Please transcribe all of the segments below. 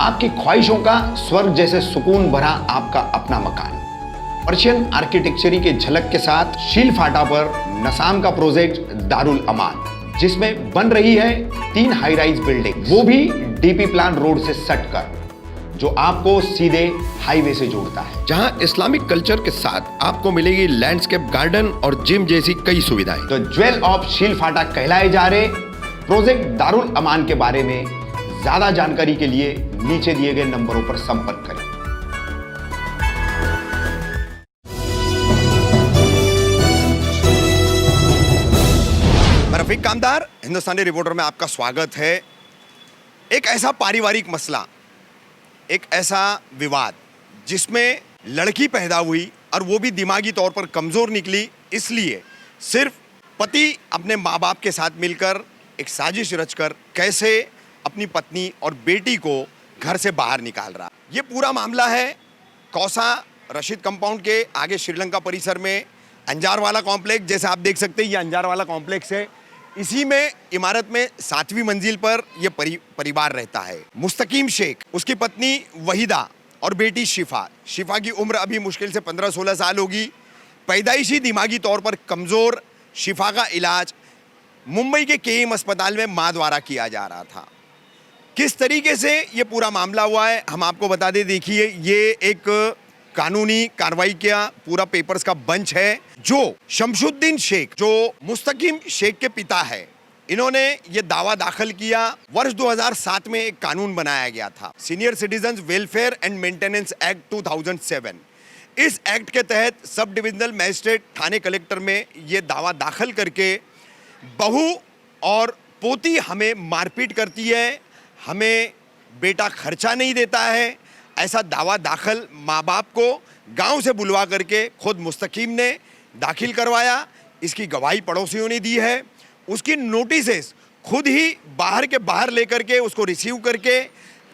आपकी ख्वाहिशों का स्वर्ग जैसे सुकून भरा आपका अपना मकान। पर्शियन आर्किटेक्चरी के झलक के साथ शील फाटा पर नसाम का प्रोजेक्ट दारुल अमान, जिसमें बन रही है 3 हाई राइज बिल्डिंग, वो भी डीपी प्लान रोड से सट कर, जो आपको सीधे हाईवे से जोड़ता है, जहां इस्लामिक कल्चर के साथ आपको मिलेगी लैंडस्केप गार्डन और जिम जैसी कई सुविधाएं। तो ज्वेल ऑफ शील फाटा कहलाए जा रहे प्रोजेक्ट दारुल अमान के बारे में ज्यादा जानकारी के लिए नीचे दिए गए नंबरों पर संपर्क करें। मैं रफीक कामदार, हिंदुस्तानी रिपोर्टर में आपका स्वागत है। एक ऐसा पारिवारिक मसला, एक ऐसा विवाद जिसमें लड़की पैदा हुई और वो भी दिमागी तौर पर कमज़ोर निकली, इसलिए सिर्फ पति अपने माँ बाप के साथ मिलकर एक साजिश रचकर कैसे अपनी पत्नी और बेटी को घर से बाहर निकाल रहा। ये पूरा मामला है कौसा रशीद कंपाउंड के आगे श्रीलंका परिसर में अंजारवाला कॉम्प्लेक्स। जैसे आप देख सकते हैं ये अंजारवाला कॉम्प्लेक्स है। इसी में इमारत में 7वीं मंजिल पर यह परिवार रहता है। मुस्तकीम शेख, उसकी पत्नी वहीदा और बेटी शिफा। शिफा की उम्र अभी मुश्किल से 15-16 साल होगी। पैदाइशी दिमागी तौर पर कमज़ोर शिफा का इलाज मुंबई के केईएम अस्पताल में मां द्वारा किया जा रहा था। किस तरीके से ये पूरा मामला हुआ है हम आपको बता दें। देखिए, ये एक कानूनी कार्रवाई का पूरा पेपर्स का बंच है। जो शमशुद्दीन शेख, जो मुस्तकीम शेख के पिता है, इन्होंने ये दावा दाखिल किया। वर्ष 2007 में एक कानून बनाया गया था, senior citizen welfare and maintenance act 2007। इस एक्ट के तहत सब डिविजनल मजिस्ट्रेट थाने कलेक्टर में ये दावा दाखिल करके बहू और पोती हमें मारपीट करती है, हमें बेटा खर्चा नहीं देता है, ऐसा दावा दाखिल माँ बाप को गांव से बुलवा करके खुद मुस्तकीम ने दाखिल करवाया। इसकी गवाही पड़ोसियों ने दी है। उसकी नोटिसेस खुद ही बाहर के बाहर लेकर के उसको रिसीव करके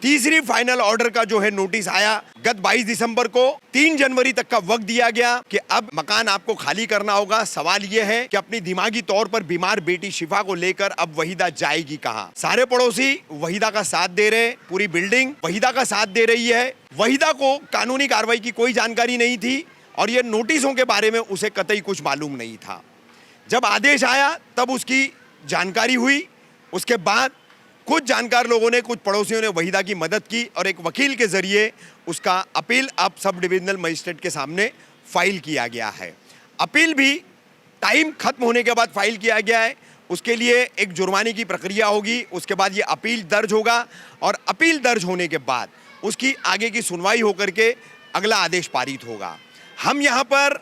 तीसरी फाइनल ऑर्डर का जो है नोटिस आया गत 22 दिसंबर को। 3 जनवरी तक का वक्त दिया गया कि अब मकान आपको खाली करना होगा। सवाल यह है कि अपनी दिमागी तौर पर बीमार बेटी शिफा को लेकर अब वहीदा जाएगी कहां। सारे पड़ोसी वहीदा का साथ दे रहे, पूरी बिल्डिंग वहीदा का साथ दे रही है। वहीदा को कानूनी कार्रवाई की कोई जानकारी नहीं थी और ये नोटिसों के बारे में उसे कतई कुछ मालूम नहीं था। जब आदेश आया तब उसकी जानकारी हुई। उसके बाद कुछ जानकार लोगों ने, कुछ पड़ोसियों ने वहीदा की मदद की और एक वकील के जरिए उसका अपील अब सब डिविजनल मजिस्ट्रेट के सामने फाइल किया गया है। अपील भी टाइम खत्म होने के बाद फाइल किया गया है। उसके लिए एक जुर्माने की प्रक्रिया होगी। उसके बाद ये अपील दर्ज होगा और अपील दर्ज होने के बाद उसकी आगे की सुनवाई होकर के अगला आदेश पारित होगा। हम यहाँ पर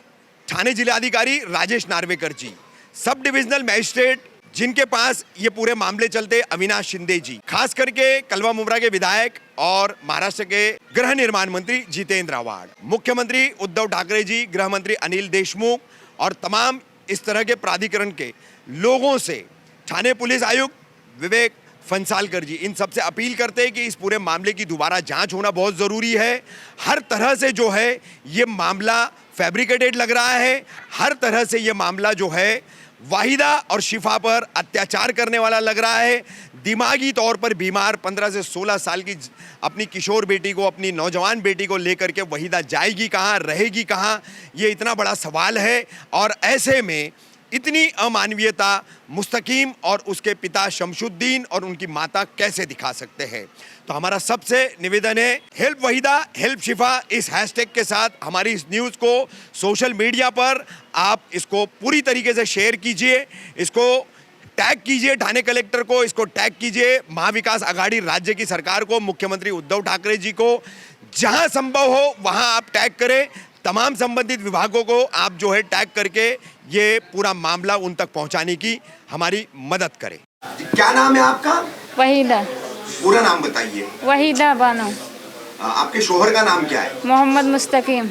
थाने जिलाधिकारी राजेश नार्वेकर जी, सब डिविजनल मजिस्ट्रेट जिनके पास ये पूरे मामले चलते, अविनाश शिंदे जी, खास करके कलवा मुमरा के विधायक और महाराष्ट्र के गृह निर्माण मंत्री जितेंद्र आव्हाड, मुख्यमंत्री उद्धव ठाकरे जी, गृह मंत्री अनिल देशमुख और तमाम इस तरह के प्राधिकरण के लोगों से, थाने पुलिस आयुक्त विवेक फंसालकर जी, इन सबसे अपील करते हैं कि इस पूरे मामले की दोबारा जांच होना बहुत ज़रूरी है। हर तरह से जो है ये मामला फैब्रिकेटेड लग रहा है। हर तरह से ये मामला जो है वाहिदा और शिफा पर अत्याचार करने वाला लग रहा है। दिमागी तौर पर बीमार 15 से 16 साल की अपनी किशोर बेटी को, अपनी नौजवान बेटी को लेकर के वहीदा जाएगी कहाँ, रहेगी कहाँ, ये इतना बड़ा सवाल है। और ऐसे में इतनी अमानवीयता मुस्तकीम और उसके पिता शमशुद्दीन और उनकी माता कैसे दिखा सकते हैं। तो हमारा सबसे निवेदन है, हेल्प वहीदा, हेल्प शिफा, इस हैशटैग के साथ हमारी इस न्यूज़ को सोशल मीडिया पर आप इसको पूरी तरीके से शेयर कीजिए, इसको टैग कीजिए थाने कलेक्टर को, इसको टैग कीजिए महाविकास आघाड़ी राज्य की सरकार को, मुख्यमंत्री उद्धव ठाकरे जी को। जहां संभव हो वहां आप टैग करें। तमाम संबंधित विभागों को आप जो है टैग करके ये पूरा मामला उन तक पहुंचाने की हमारी मदद करें। क्या नाम है आपका? वहीदा। पूरा नाम बताइए। वहीदा बानो। आपके शोहर का नाम क्या है? मोहम्मद मुस्तकीम।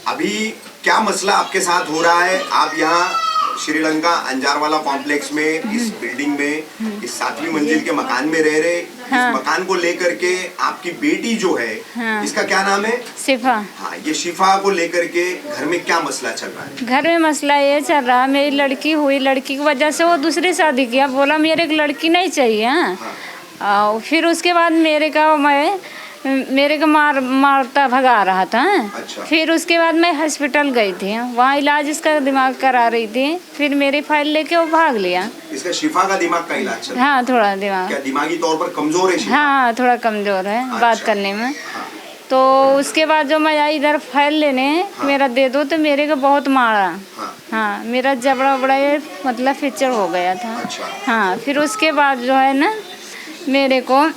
अभी क्या मसला आपके साथ हो रहा है? आप यहाँ श्रीलंका अंजारवाला कॉम्प्लेक्स में इस बिल्डिंग में इस 7वीं मंजिल के मकान में रह रहे। हाँ। इस मकान को लेकर के आपकी बेटी जो है, हाँ। इसका क्या नाम है? शिफा। हाँ, ये शिफा को लेकर के घर में क्या मसला चल रहा है? घर में मसला ये चल रहा है, मेरी लड़की हुई, लड़की की वजह से वो दूसरी शादी किया, बोला मेरे एक लड़की नहीं चाहिए। हाँ। फिर उसके बाद मेरे का मैं मेरे को मारता भगा रहा था। अच्छा। फिर उसके बाद मैं हॉस्पिटल गई थी, वहाँ इलाज इसका दिमाग करा रही थी। फिर मेरी फाइल लेके वो भाग लिया। इसका शिफा का दिमाग का इलाज चल रहा है? हाँ, थोड़ा दिमाग, क्या दिमागी तौर पर कमजोर है शिफा? हाँ थोड़ा कमजोर है बात अच्छा। करने में। हाँ। तो उसके बाद जो मैं आई इधर फाइल लेने, मेरा दे दो, तो मेरे को बहुत मारा। हाँ। हाँ, मेरा जबड़ा बड़ा ये मतलब फ्रैक्चर हो गया था। अच्छा। हाँ, फिर उसके बाद जो है ना मेरे को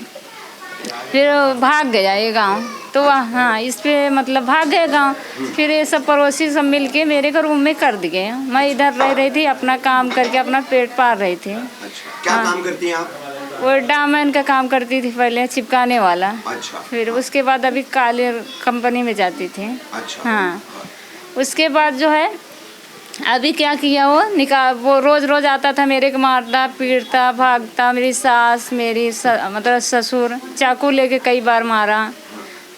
फिर भाग गया ये गांव। तो हाँ, इस पे मतलब भाग गए गांव। फिर ये सब पड़ोसी सब मिल के मेरे को रूम में कर दिए। मैं इधर रह रही थी, अपना काम करके अपना पेट पाल रही थी। अच्छा। क्या हाँ। काम करती हैं आप? वो डायमंड का काम करती थी पहले, चिपकाने वाला। अच्छा। फिर उसके बाद अभी काले कंपनी में जाती थी। अच्छा। हाँ, उसके बाद जो है अभी क्या किया, वो रोज रोज आता था, मेरे को मारता पीटता भागता। मेरी सास, मतलब ससुर चाकू लेके कई बार मारा,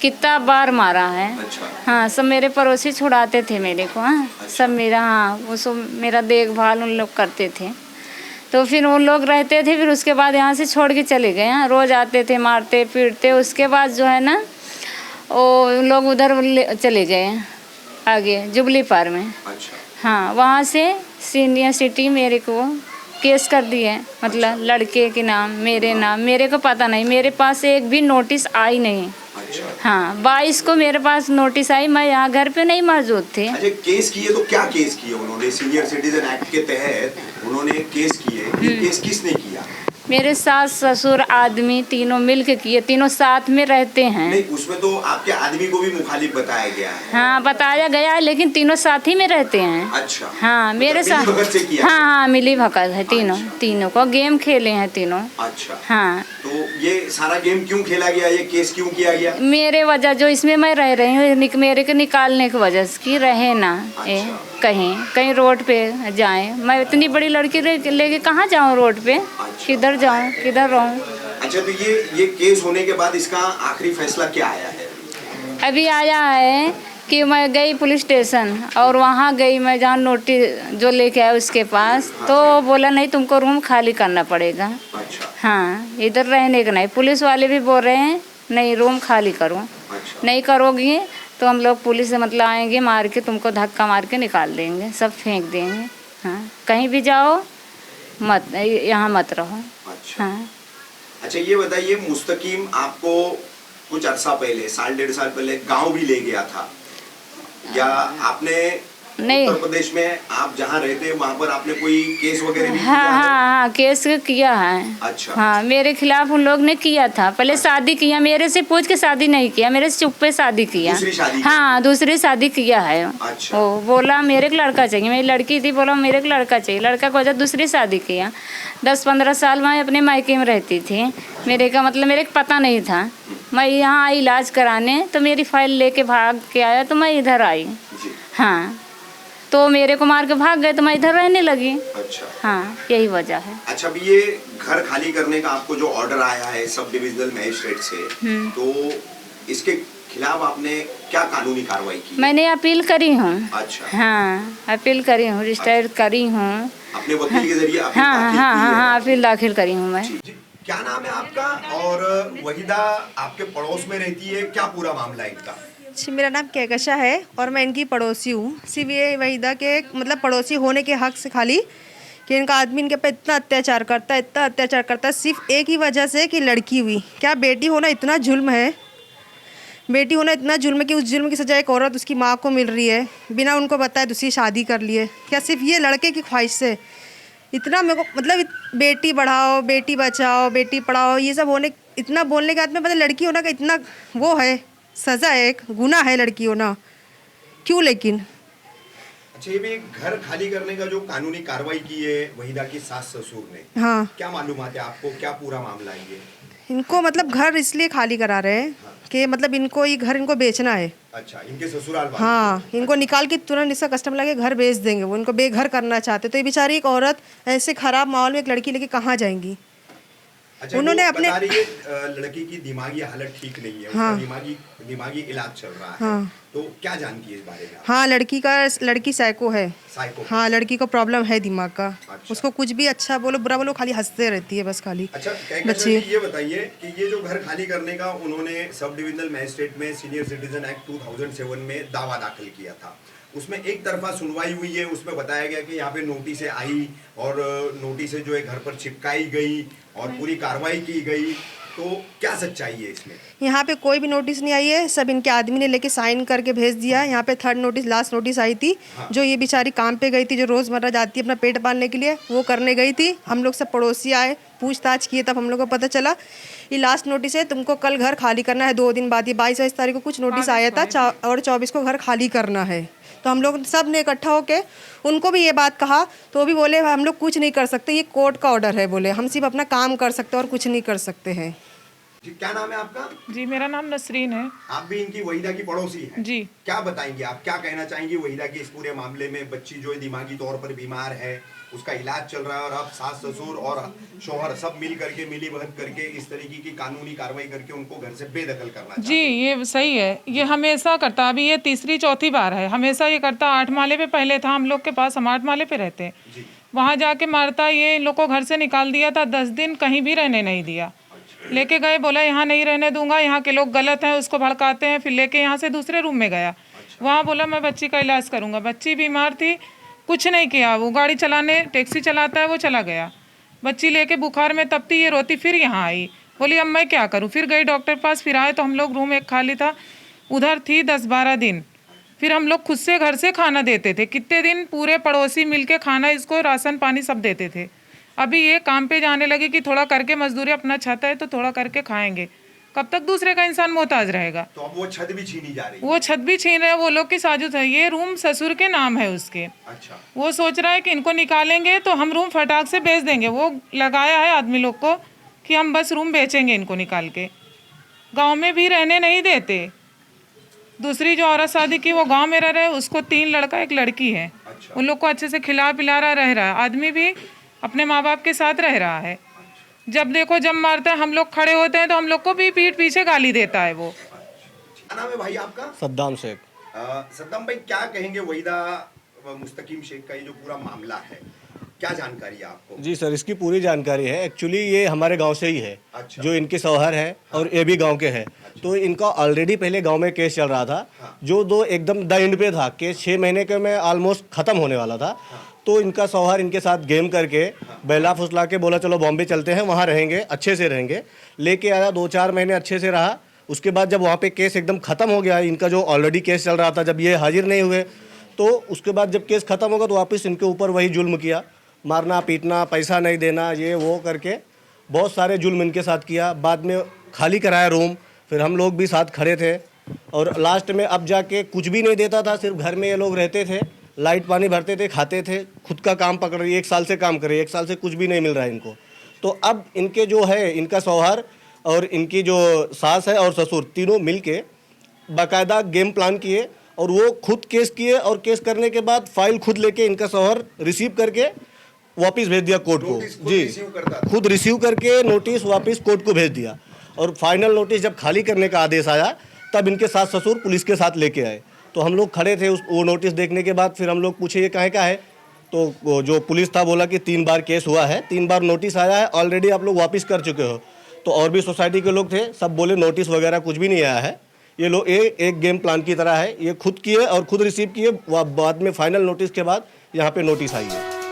कितना बार मारा है। अच्छा। हाँ, सब मेरे पड़ोसी छुड़ाते थे मेरे को। हाँ, सब मेरा, हाँ, वो सब मेरा देखभाल उन लोग करते थे। तो फिर उन लोग रहते थे। फिर उसके बाद यहाँ से छोड़ के चले गए। हाँ, रोज आते थे, मारते पीटते। उसके बाद जो है ना वो लोग उधर चले गए आगे जुबली पार में। अच्छा। हाँ, वहाँ से सीनियर सिटी मेरे को केस कर दिए, मतलब लड़के के नाम, मेरे नाम। मेरे को पता नहीं, मेरे पास एक भी नोटिस आई नहीं। अच्छा। हाँ, 22 को मेरे पास नोटिस आई, मैं यहाँ घर पे नहीं मौजूद थे। अच्छा, केस किए तो क्या केस किए उन्होंने? सीनियर सिटीजन एक्ट के तहत उन्होंने केस किए। ये केस किसने किया? मेरे सास ससुर आदमी तीनों मिल के किए, तीनों साथ में रहते हैं। नहीं, उसमें तो आपके आदमी को भी मुखालिफ बताया गया है। हाँ, बताया गया है, लेकिन तीनों साथ ही में रहते हैं। अच्छा। हाँ, मेरे मतलब साथ, मिली भगत से किया? हाँ हाँ, मिली भगत है तीनों। अच्छा। तीनों को गेम खेले हैं तीनों। अच्छा। हाँ, तो ये सारा गेम क्यों खेला गया? ये केस क्यों किया गया? मेरे वजह जो इसमें मैं रह रही हूँ, मेरे को निकालने की वजह से कि रहे ना ये अच्छा। कहीं कहीं रोड पे जाएं। मैं इतनी बड़ी लड़की लेके कहाँ जाऊँ रोड पे? अच्छा। किधर जाऊँ, किधर रहूँ? अच्छा, तो ये केस होने के बाद इसका आखिरी फैसला क्या आया है? अभी आया है कि मैं गई पुलिस स्टेशन, और वहाँ गई मैं जहाँ नोटिस जो लेके आया उसके पास, तो बोला नहीं, तुमको रूम खाली करना पड़ेगा। अच्छा। हाँ, इधर रहने का नहीं। पुलिस वाले भी बोल रहे हैं नहीं, रूम खाली करो। अच्छा। नहीं करोगी तो हम लोग पुलिस से मतलब आएंगे, मार के तुमको धक्का मार के निकाल देंगे, सब फेंक देंगे। हाँ, कहीं भी जाओ मत, यहाँ मत रहो। अच्छा। हाँ। अच्छा, ये बताइए, मुस्तकीम आपको कुछ अरसा पहले, साल डेढ़ साल पहले गांव भी ले गया था, या आपने नहीं। उत्तर प्रदेश में आप जहाँ रहते हैं वहाँ पर आपने कोई केस वगैरह भी हाँ किया है? हाँ, केस किया है। अच्छा। हाँ, मेरे खिलाफ उन लोग ने किया था। पहले शादी किया, मेरे से पूछ के शादी नहीं किया, मेरे से चुप पे शादी किया। दूसरी शादी? हाँ, दूसरी शादी किया है। अच्छा। वो बोला मेरे को लड़का चाहिए, मेरी लड़की थी, बोला मेरे को लड़का चाहिए। लड़का को वजह दूसरी शादी किया। 10-15 साल मैं अपने मायके में रहती थी। मेरे का मतलब मेरे को पता नहीं था। मैं यहाँ आई इलाज कराने, तो मेरी फाइल लेके भाग के आया, तो मैं इधर आई। जी। हाँ, तो मेरे को मार के भाग गए, तो मैं इधर रहने लगी। अच्छा। हाँ, यही वजह है। अच्छा, अभी ये घर खाली करने का आपको जो ऑर्डर आया है सब डिविजनल मजिस्ट्रेट से, तो इसके खिलाफ आपने क्या कानूनी कार्रवाई की? मैंने अपील करी हूँ। अच्छा। हाँ, अपील करी हूँ, रजिस्टर करी हूँ। अपने वकील के जरिए अपील हाँ दाखिल हाँ की हाँ है? हाँ, अपील दाखिल करी हूँ मैं। जी। क्या नाम है आपका? और वहीदा आपके पड़ोस में रहती है, क्या पूरा मामला है इनका? जी, मेरा नाम कहकशा है और मैं इनकी पड़ोसी हूँ। सिर्फ ये वहीदा के मतलब पड़ोसी होने के हक से खाली कि इनका आदमी इनके पे इतना अत्याचार करता है, इतना अत्याचार करता है, सिर्फ एक ही वजह से कि लड़की हुई। क्या बेटी होना इतना जुल्म है? बेटी होना इतना जुल्म है कि उस जुल्म की सजा एक औरत उसकी माँ को मिल रही है, बिना उनको बताए दूसरी शादी कर लिए। क्या सिर्फ ये लड़के की ख्वाहिश से इतना मेरे को मतलब बेटी बढ़ाओ, बेटी बचाओ, बेटी पढ़ाओ, ये सब होने, इतना बोलने के बाद में पता लड़की होना का इतना वो है, सज़ा है, एक गुनाह है लड़की होना। क्यों लेकिन? अच्छा, ये भी घर खाली करने का जो कानूनी कार्रवाई की है वहीदा की सास ससुर ने, हाँ, क्या मालूमात है आपको? क्या पूरा मामला है ये? इनको मतलब घर इसलिए खाली करा रहे हैं कि मतलब इनको ये घर इनको बेचना है। अच्छा, इनके ससुराल वाले? हाँ, इनको निकाल के तुरंत इसका कस्टमर लगे घर बेच देंगे, वो इनको बेघर करना चाहते। तो ये बेचारी एक औरत ऐसे ख़राब माहौल में एक लड़की लेके कहाँ जाएंगी? अच्छा, उन्होंने वो अपने बता रही है लड़की की दिमागी हालत ठीक नहीं है, हाँ। उसका दिमागी इलाज चल रहा है। हाँ। तो क्या जानती है इस बारे में आप? हाँ, लड़की साइको है। साइको। हाँ, लड़की को प्रॉब्लम है दिमाग का। अच्छा। उसको कुछ भी अच्छा बोलो बुरा बोलो खाली हंसते रहती है बस खाली। अच्छा, बच्ची ये बताइए कि ये जो घर खाली करने का उन्होंने सब डिविजनल मजिस्ट्रेट में सीनियर सिटीजन एक्ट 2007 में दावा दाखिल किया था, उसमें एक तरफा सुनवाई हुई है, उसमें बताया गया कि यहाँ पे नोटिसें आई और नोटिसें जो है घर पर चिपकाई गई और पूरी कार्रवाई की गई, तो क्या सच्चाई है इसमें? यहाँ पे कोई भी नोटिस नहीं आई है, सब इनके आदमी ने लेके साइन करके भेज दिया है। यहाँ पे थर्ड नोटिस लास्ट नोटिस आई थी। हाँ। जो ये बेचारी काम पे गई थी, जो रोज़मर्रा जाती है अपना पेट पालने के लिए, वो करने गई थी। हम लोग सब पड़ोसी आए, पूछताछ किए, तब हम लोग को पता चला ये लास्ट नोटिस है, तुमको कल घर खाली करना है 2 दिन बाद। ये 22 तारीख को कुछ नोटिस आया था और 24 को घर खाली करना है। तो हम लोग सब ने इकट्ठा होके उनको भी ये बात कहा, तो वो भी बोले हम लोग कुछ नहीं कर सकते, ये कोर्ट का ऑर्डर है, बोले हम सिर्फ अपना काम कर सकते और कुछ नहीं कर सकते हैं। जी, क्या नाम है आपका? जी, मेरा नाम नसरीन है। आप भी इनकी वहीदा की पड़ोसी हैं? जी। क्या बताएंगे आप, क्या कहना चाहेंगी वहीदा के इस पूरे मामले में? बच्ची जो है दिमागी तौर पर बीमार है, उसका इलाज चल रहा है और अब सास ससुर और शौहर सब मिल करके मिली भगत करके इस तरीके की कानूनी कार्रवाई करके उनको घर से बेदखल करना जी, ये सही है। ये हमेशा करता, अभी ये तीसरी चौथी बार है, हमेशा ये करता। 8 माले पे पहले था हम लोग के पास, हम 8 माले पे रहते हैं, वहाँ जाके मारता। ये इन लोग को घर से निकाल दिया था, 10 दिन कहीं भी रहने नहीं दिया। लेके गए, बोला यहाँ नहीं रहने दूंगा, यहाँ के लोग गलत हैं, उसको भड़काते हैं। फिर लेके यहाँ से दूसरे रूम में गया, वहाँ बोला मैं बच्ची का इलाज करूँगा। बच्ची बीमार थी, कुछ नहीं किया। वो गाड़ी चलाने, टैक्सी चलाता है, वो चला गया। बच्ची लेके बुखार में तपती, ये रोती, फिर यहाँ आई, बोली अब मैं क्या करूँ। फिर गई डॉक्टर पास, फिर आए तो हम लोग रूम एक खाली था, उधर थी 10-12 दिन। फिर हम लोग खुद से घर से खाना देते थे, कितने दिन पूरे पड़ोसी मिलके खाना, इसको राशन पानी सब देते थे। अभी ये काम पे जाने लगी कि थोड़ा करके मजदूरी, अपना छत है तो थोड़ा करके खाएंगे, कब तक दूसरे का इंसान मोहताज रहेगा। तो अब वो छत भी छीनी जा रही है? वो छत भी छीन रहे हैं, वो लोग की साजिश है। ये रूम ससुर के नाम है उसके। अच्छा। वो सोच रहा है कि इनको निकालेंगे तो हम रूम फटाक से बेच देंगे। वो लगाया है आदमी लोग को कि हम बस रूम बेचेंगे इनको निकाल के। गाँव में भी रहने नहीं देते। दूसरी जो औरत शादी की वो गांव में रह रहे, उसको 3 लड़का 1 लड़की है। अच्छा। उन लोग को अच्छे से खिला पिला रह रहा है। आदमी भी अपने माँ बाप के साथ रह रहा है। जब देखो जब मारता है, हम लोग खड़े होते हैं तो हम लोग को भी पीठ पीछे गाली देता है वो। क्या नाम है भाई आपका? सद्दाम शेख। सद्दाम भाई, क्या कहेंगे वहीदा मुस्तकीम शेख का ये जो पूरा मामला है, क्या जानकारी है आपको? जी सर, इसकी पूरी जानकारी है। एक्चुअली ये हमारे गांव से ही है। अच्छा। जो इनके शौहर है और ये भी गांव के हैं। तो इनका ऑलरेडी पहले गांव में केस चल रहा था। जो दो एकदम द एंड पे था केस, 6 महीने के में ऑलमोस्ट ख़त्म होने वाला था। तो इनका शौहर इनके साथ गेम करके बहला फुसला के बोला चलो बॉम्बे चलते हैं, वहाँ रहेंगे, अच्छे से रहेंगे। लेके आया, 2-4 महीने अच्छे से रहा। उसके बाद जब वहाँ पे केस एकदम ख़त्म हो गया, इनका जो ऑलरेडी केस चल रहा था, जब ये हाजिर नहीं हुए, तो उसके बाद जब केस ख़त्म होगा तो वापस इनके ऊपर वही जुल्म किया, मारना पीटना, पैसा नहीं देना, ये वो करके बहुत सारे जुल्म इनके साथ किया। बाद में खाली कराया रूम, फिर हम लोग भी साथ खड़े थे। और लास्ट में अब जाके कुछ भी नहीं देता था, सिर्फ घर में ये लोग रहते थे, लाइट पानी भरते थे, खाते थे, खुद का काम पकड़ रही। 1 साल से काम कर रही है, 1 साल से कुछ भी नहीं मिल रहा है इनको। तो अब इनके जो है, इनका शौहर और इनकी जो सास है और ससुर, तीनों मिलके बाकायदा गेम प्लान किए और वो खुद केस किए। और केस करने के बाद फाइल खुद लेके इनका शौहर रिसीव करके वापस भेज दिया कोर्ट को। नोटिस खुद जी, रिसीव करता था? खुद रिसीव करके नोटिस वापस कोर्ट को भेज दिया। और फाइनल नोटिस जब खाली करने का आदेश आया, तब इनके सास ससुर पुलिस के साथ लेके आए। तो हम लोग खड़े थे वो नोटिस देखने के बाद। फिर हम लोग पूछे ये काहे का है, तो वो जो पुलिस था बोला कि 3 बार केस हुआ है, 3 बार नोटिस आया है, ऑलरेडी आप लोग वापस कर चुके हो। तो और भी सोसाइटी के लोग थे, सब बोले नोटिस वगैरह कुछ भी नहीं आया है, ये लोग एक गेम प्लान की तरह है, ये खुद किए और खुद रिसीव किए। बाद में फाइनल नोटिस के बाद यहाँ पे नोटिस आई है।